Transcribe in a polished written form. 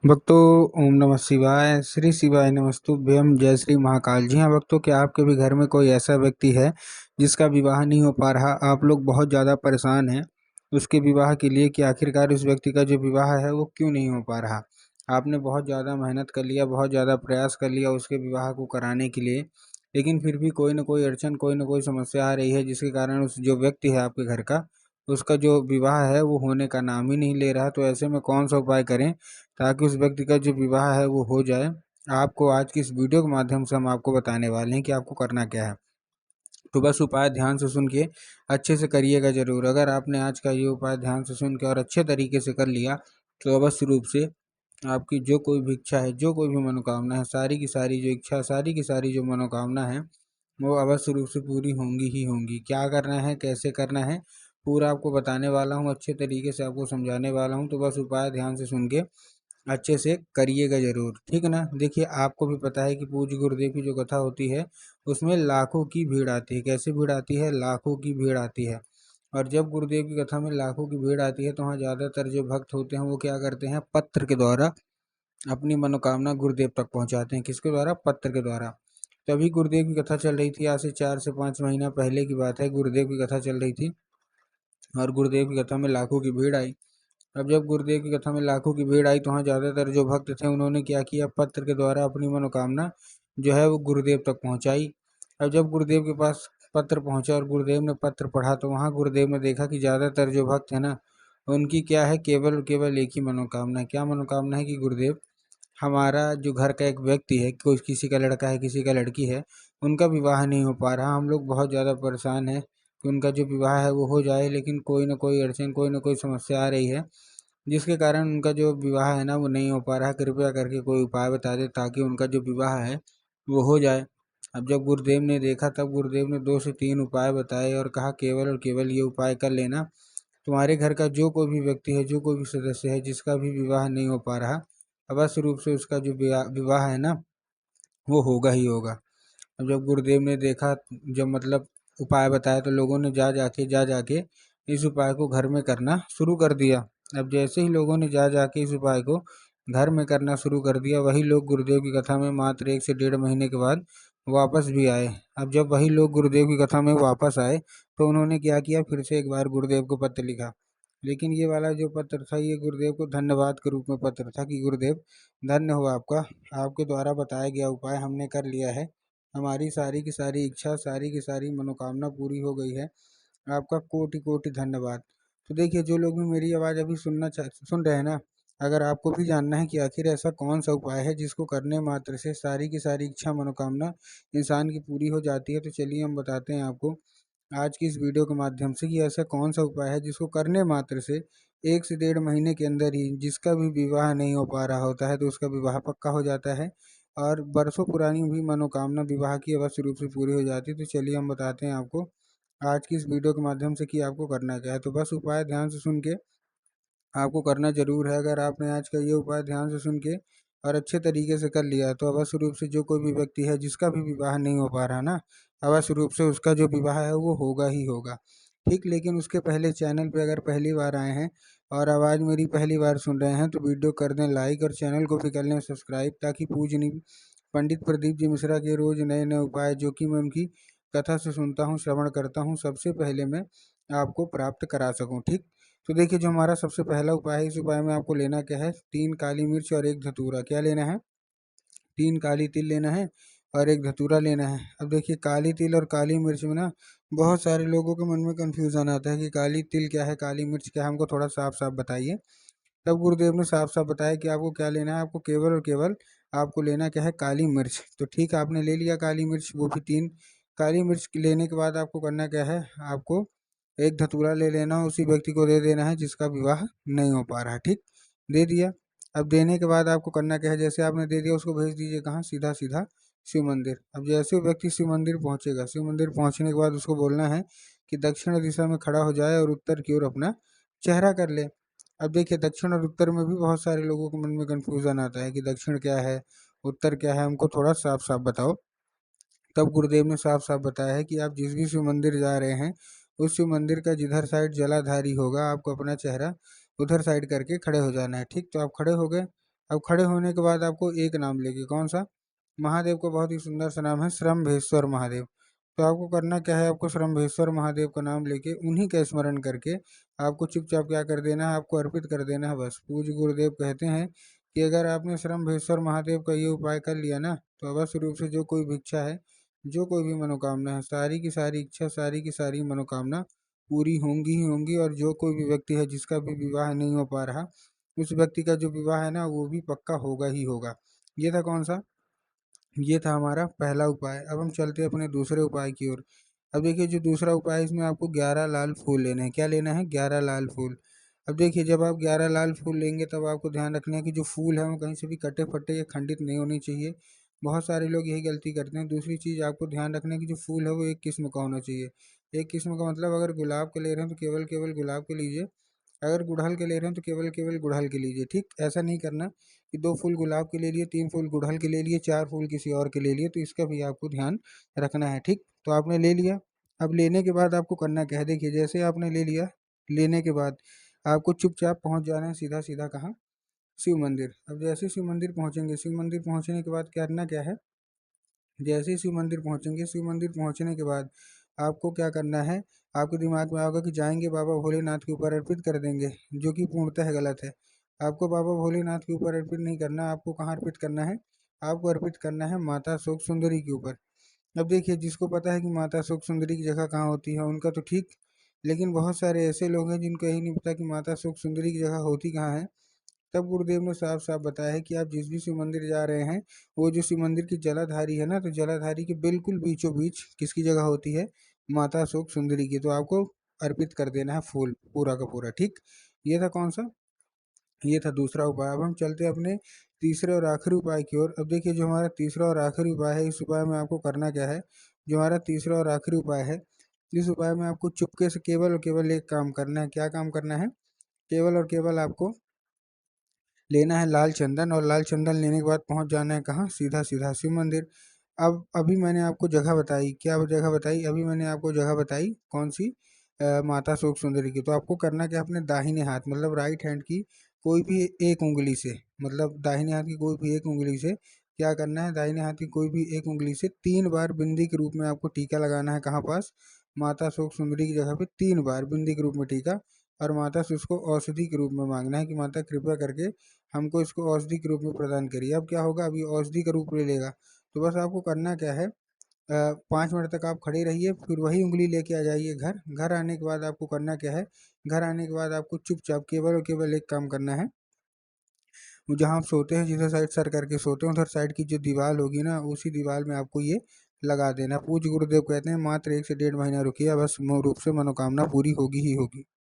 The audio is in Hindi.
भक्तों, ओम नमः शिवाय। श्री शिवाय नमस्तुभ्यम। जय श्री महाकाल। जी हाँ भक्तों, क्या आपके भी घर में कोई ऐसा व्यक्ति है जिसका विवाह नहीं हो पा रहा? आप लोग बहुत ज़्यादा परेशान हैं उसके विवाह के लिए कि आखिरकार उस व्यक्ति का जो विवाह है वो क्यों नहीं हो पा रहा। आपने बहुत ज़्यादा मेहनत कर लिया, बहुत ज़्यादा प्रयास कर लिया उसके विवाह को कराने के लिए, लेकिन फिर भी कोई ना कोई अड़चन, कोई ना कोई समस्या आ रही है, जिसके कारण उस जो व्यक्ति है आपके घर का, उसका जो विवाह है वो होने का नाम ही नहीं ले रहा। तो ऐसे में कौन सा उपाय करें ताकि उस व्यक्ति का जो विवाह है वो हो जाए? आपको आज की इस वीडियो के माध्यम से हम आपको बताने वाले हैं कि आपको करना क्या है। तो बस उपाय ध्यान से सुन के अच्छे से करिएगा ज़रूर। अगर आपने आज का ये उपाय ध्यान से सुन के और अच्छे तरीके से कर लिया तो अवश्य रूप से आपकी जो कोई भी इच्छा है, जो कोई भी मनोकामना है, सारी की सारी जो इच्छा, सारी की सारी जो मनोकामना है वो अवश्य रूप से पूरी होंगी ही होंगी। क्या करना है, कैसे करना है, पूरा आपको बताने वाला हूँ, अच्छे तरीके से आपको समझाने वाला हूँ। तो बस उपाय ध्यान से सुन के अच्छे से करिएगा ज़रूर, ठीक है ना। देखिए, आपको भी पता है कि पूज्य गुरुदेव की जो कथा होती है उसमें लाखों की भीड़ आती है। कैसे भीड़ आती है? लाखों की भीड़ आती है। और जब गुरुदेव की कथा में लाखों की भीड़ आती है तो वहाँ ज़्यादातर जो भक्त होते हैं वो क्या करते हैं, पत्र के द्वारा अपनी मनोकामना गुरुदेव तक पहुँचाते हैं। किसके द्वारा? पत्र के द्वारा। तभी गुरुदेव की कथा चल रही थी, आज से 4 से 5 महीना पहले की बात है। गुरुदेव की कथा चल रही थी और गुरुदेव की कथा में लाखों की भीड़ आई। अब जब गुरुदेव की कथा में लाखों की भीड़ आई तो वहाँ ज़्यादातर जो भक्त थे उन्होंने क्या किया, पत्र के द्वारा अपनी मनोकामना जो है वो गुरुदेव तक पहुँचाई। अब जब गुरुदेव के पास पत्र पहुँचा और गुरुदेव ने पत्र पढ़ा तो वहाँ गुरुदेव ने देखा कि ज़्यादातर जो भक्त है ना, उनकी क्या है, केवल और केवल एक ही मनोकामना है। क्या मनोकामना है? कि गुरुदेव, हमारा जो घर का एक व्यक्ति है, कोई किसी का लड़का है, किसी का लड़की है, उनका विवाह नहीं हो पा रहा। हम लोग बहुत ज़्यादा परेशान हैं कि उनका जो विवाह है वो हो जाए, लेकिन कोई ना कोई अड़चन, कोई ना कोई समस्या आ रही है जिसके कारण उनका जो विवाह है ना वो नहीं हो पा रहा है। कृपया करके कोई उपाय बता दे ताकि उनका जो विवाह है वो हो जाए। अब जब गुरुदेव ने देखा तब गुरुदेव ने 2 से 3 उपाय बताए और कहा केवल और केवल ये उपाय कर लेना, तुम्हारे घर का जो कोई भी व्यक्ति है, जो कोई भी सदस्य है जिसका भी विवाह नहीं हो पा रहा, अवश्य रूप से उसका जो विवाह है ना वो होगा ही होगा। अब जब गुरुदेव ने देखा, जब मतलब उपाय बताया, तो लोगों ने जा जाके इस उपाय को घर में करना शुरू कर दिया। अब जैसे ही लोगों ने जा जाके इस उपाय को घर में करना शुरू कर दिया, वही लोग गुरुदेव की कथा में मात्र 1 से 1.5 महीने के बाद वापस भी आए। अब जब वही लोग गुरुदेव की कथा में वापस आए तो उन्होंने क्या किया, फिर से एक बार गुरुदेव को पत्र लिखा। लेकिन ये वाला जो पत्र था ये गुरुदेव को धन्यवाद के रूप में पत्र था कि गुरुदेव, धन्य हो आपका, आपके द्वारा बताया गया उपाय हमने कर लिया है, हमारी सारी की सारी इच्छा, सारी की सारी मनोकामना पूरी हो गई है, आपका कोटि कोटि धन्यवाद। तो देखिए, जो लोग भी मेरी आवाज़ अभी सुन रहे हैं ना, अगर आपको भी जानना है कि आखिर ऐसा कौन सा उपाय है जिसको करने मात्र से सारी की सारी इच्छा, मनोकामना इंसान की पूरी हो जाती है, तो चलिए हम बताते हैं आपको आज की इस वीडियो के माध्यम से कि ऐसा कौन सा उपाय है जिसको करने मात्र से 1 से 1.5 महीने के अंदर ही जिसका भी विवाह नहीं हो पा रहा होता है तो उसका विवाह पक्का हो जाता है और बरसों पुरानी भी मनोकामना विवाह की अवश्य रूप से पूरी हो जाती है। तो चलिए हम बताते हैं आपको आज की इस वीडियो के माध्यम से कि आपको करना क्या है। तो बस उपाय ध्यान से सुन के आपको करना ज़रूर है। अगर आपने आज का ये उपाय ध्यान से सुन के और अच्छे तरीके से कर लिया तो अवश्य रूप से जो कोई भी व्यक्ति है जिसका भी विवाह नहीं हो पा रहा ना, अवश्य रूप से उसका जो विवाह है वो होगा ही होगा। ठीक, लेकिन उसके पहले चैनल पे अगर पहली बार आए हैं और आवाज़ मेरी पहली बार सुन रहे हैं तो वीडियो कर दें लाइक और चैनल को भी कर लें सब्सक्राइब, ताकि पूजनीय पंडित प्रदीप जी मिश्रा के रोज़ नए नए उपाय जो कि मैं उनकी कथा से सुनता हूँ, श्रवण करता हूँ, सबसे पहले मैं आपको प्राप्त करा सकूँ। ठीक, तो देखिए, जो हमारा सबसे पहला उपाय है, इस उपाय में आपको लेना क्या है, 3 काली मिर्च और 1 धतूरा। क्या लेना है? 3 काली तिल लेना है और 1 धतूरा लेना है। अब देखिए, काली तिल और काली मिर्च में ना बहुत सारे लोगों के मन में कन्फ्यूज़न आता है कि काली तिल क्या है, काली मिर्च क्या है, हमको थोड़ा साफ साफ बताइए। तब गुरुदेव ने साफ साफ बताया कि आपको क्या लेना है, आपको केवल और केवल आपको लेना क्या है, काली मिर्च। तो ठीक, आपने ले लिया काली मिर्च, वो भी 3 काली मिर्च लेने के बाद आपको करना क्या है, आपको 1 धतूरा ले लेना, उसी व्यक्ति को दे देना है जिसका विवाह नहीं हो पा रहा। ठीक, दे दिया। अब देने के बाद आपको करना क्या है, जैसे आपने दे दिया उसको भेज दीजिए कहाँ, सीधा सीधा शिव मंदिर। अब जैसे वो व्यक्ति शिव मंदिर पहुँचेगा, शिव मंदिर पहुँचने के बाद उसको बोलना है कि दक्षिण दिशा में खड़ा हो जाए और उत्तर की ओर अपना चेहरा कर ले। अब देखिए, दक्षिण और उत्तर में भी बहुत सारे लोगों के मन में कन्फ्यूज़न आता है कि दक्षिण क्या है, उत्तर क्या है, हमको थोड़ा साफ साफ बताओ। तब गुरुदेव ने साफ साफ बताया है कि आप जिस भी शिव मंदिर जा रहे हैं उस शिव मंदिर का जिधर साइड जलाधारी होगा आपको अपना चेहरा उधर साइड करके खड़े हो जाना है। ठीक, तो आप खड़े हो गए। अब खड़े होने के बाद आपको एक नाम लेके, कौन सा? महादेव का बहुत ही सुंदर सा नाम है श्रम्भेश्वर महादेव। तो आपको करना क्या है, आपको श्रम्भेश्वर महादेव का नाम लेके उन्हीं का स्मरण करके आपको चुपचाप क्या कर देना है, आपको अर्पित कर देना है बस। पूज्य गुरुदेव कहते हैं कि अगर आपने श्रम्भेश्वर महादेव का ये उपाय कर लिया ना, तो अवश्य रूप से जो कोई भी इच्छा है, जो कोई भी मनोकामना है, सारी की सारी इच्छा, सारी की सारी मनोकामना पूरी होंगी ही होंगी। और जो कोई भी व्यक्ति है जिसका भी विवाह नहीं हो पा रहा, उस व्यक्ति का जो विवाह है ना, वो भी पक्का होगा ही होगा। ये था कौन सा? ये था हमारा पहला उपाय। अब हम चलते हैं अपने दूसरे उपाय की ओर। अब देखिए जो दूसरा उपाय है, इसमें आपको 11 लाल फूल लेने हैं। क्या लेना है? 11 लाल फूल। अब देखिए जब आप 11 लाल फूल लेंगे, तब आपको ध्यान रखना है कि जो फूल है वो कहीं से भी कटे फटे या खंडित नहीं होनी चाहिए। बहुत सारे लोग यही गलती करते हैं। दूसरी चीज़ आपको ध्यान रखना है कि जो फूल है वो एक किस्म का होना चाहिए। एक किस्म का मतलब, अगर गुलाब के ले रहे हैं तो केवल केवल गुलाब के लीजिए, अगर गुड़हल के ले रहे हैं तो केवल केवल गुड़हल के लीजिए। ठीक, ऐसा नहीं करना कि 2 फूल गुलाब के ले लिए, 3 फूल गुड़हल के ले लिए, 4 फूल किसी और के ले लिए। तो इसका भी आपको ध्यान रखना है। ठीक, तो आपने ले लिया। अब लेने के बाद आपको करना क्या है, देखिए जैसे आपने ले लिया, लेने के बाद आपको चुपचाप पहुंच जाना है सीधा सीधा कहाँ? शिव मंदिर। अब जैसे शिव मंदिर पहुंचेंगे, शिव मंदिर पहुंचने के बाद करना क्या है, जैसे ही शिव मंदिर पहुंचेंगे, शिव मंदिर पहुंचने के बाद आपको क्या करना है, आपके दिमाग में आएगा कि जाएंगे बाबा भोलेनाथ के ऊपर अर्पित कर देंगे, जो कि पूर्णतः गलत है। आपको बाबा भोलेनाथ के ऊपर अर्पित नहीं करना। आपको कहाँ अर्पित करना है? आपको अर्पित करना है माता शोक सुंदरी के ऊपर। अब देखिए जिसको पता है कि माता शोक सुंदरी की जगह कहाँ होती है, उनका तो ठीक, लेकिन बहुत सारे ऐसे लोग हैं जिनको यही नहीं पता कि माता शोक सुंदरी की जगह होती कहाँ है। तब गुरुदेव ने साफ साफ बताया है कि आप जिस भी शिव मंदिर जा रहे हैं, वो जो शिव मंदिर की जलाधारी है ना, तो जलाधारी के बिल्कुल बीचों बीच किसकी जगह होती है? माता अशोक सुंदरी की। तो आपको अर्पित कर देना है फूल पूरा का पूरा। ठीक, ये था कौन सा? ये था दूसरा उपाय। अब हम चलते हैं अपने तीसरे और आखिरी उपाय की ओर। अब देखिए जो हमारा तीसरा और आखिरी उपाय है, इस उपाय में आपको करना क्या है, जो हमारा तीसरा और आखिरी उपाय है, इस उपाय में आपको चुपके से केवल और केवल एक काम करना है। क्या काम करना है? केवल और केवल आपको लेना है लाल चंदन, और लाल चंदन लेने के बाद पहुंच जाना है कहाँ? सीधा सीधा शिव मंदिर। अब अभी मैंने आपको जगह बताई, क्या जगह बताई? अभी मैंने आपको जगह बताई कौन सी? माता शोक सुंदरी की। तो आपको करना क्या, अपने दाहिने हाथ मतलब राइट हैंड की कोई भी एक उंगली से, मतलब दाहिने हाथ की कोई भी एक उंगली से क्या करना है, दाहिने हाथ की कोई भी एक उंगली से 3 बार बिंदी के रूप में आपको टीका लगाना है। कहाँ पास? माता शोक सुंदरी की जगह पे 3 बार बिंदी के रूप में टीका। और माता से उसको औषधि के रूप में मांगना है कि माता कृपया करके हमको इसको औषधि के रूप में प्रदान करिए। अब क्या होगा, अभी औषधि का रूप ले लेगा। तो बस आपको करना क्या है, 5 मिनट तक आप खड़े रहिए, फिर वही उंगली लेके आ जाइए घर। घर आने के बाद आपको करना क्या है, घर आने के बाद आपको चुपचाप केवल और केवल एक काम करना है। वो जहाँ आप सोते हैं, जिधर साइड सर करके सोते हैं, उधर साइड की जो दीवार होगी ना, उसी दीवार में आपको ये लगा देना। पूज्य गुरुदेव कहते हैं मात्र 1 से 1.5 महीना रुकिए, बस मूल रूप से मनोकामना पूरी होगी ही होगी।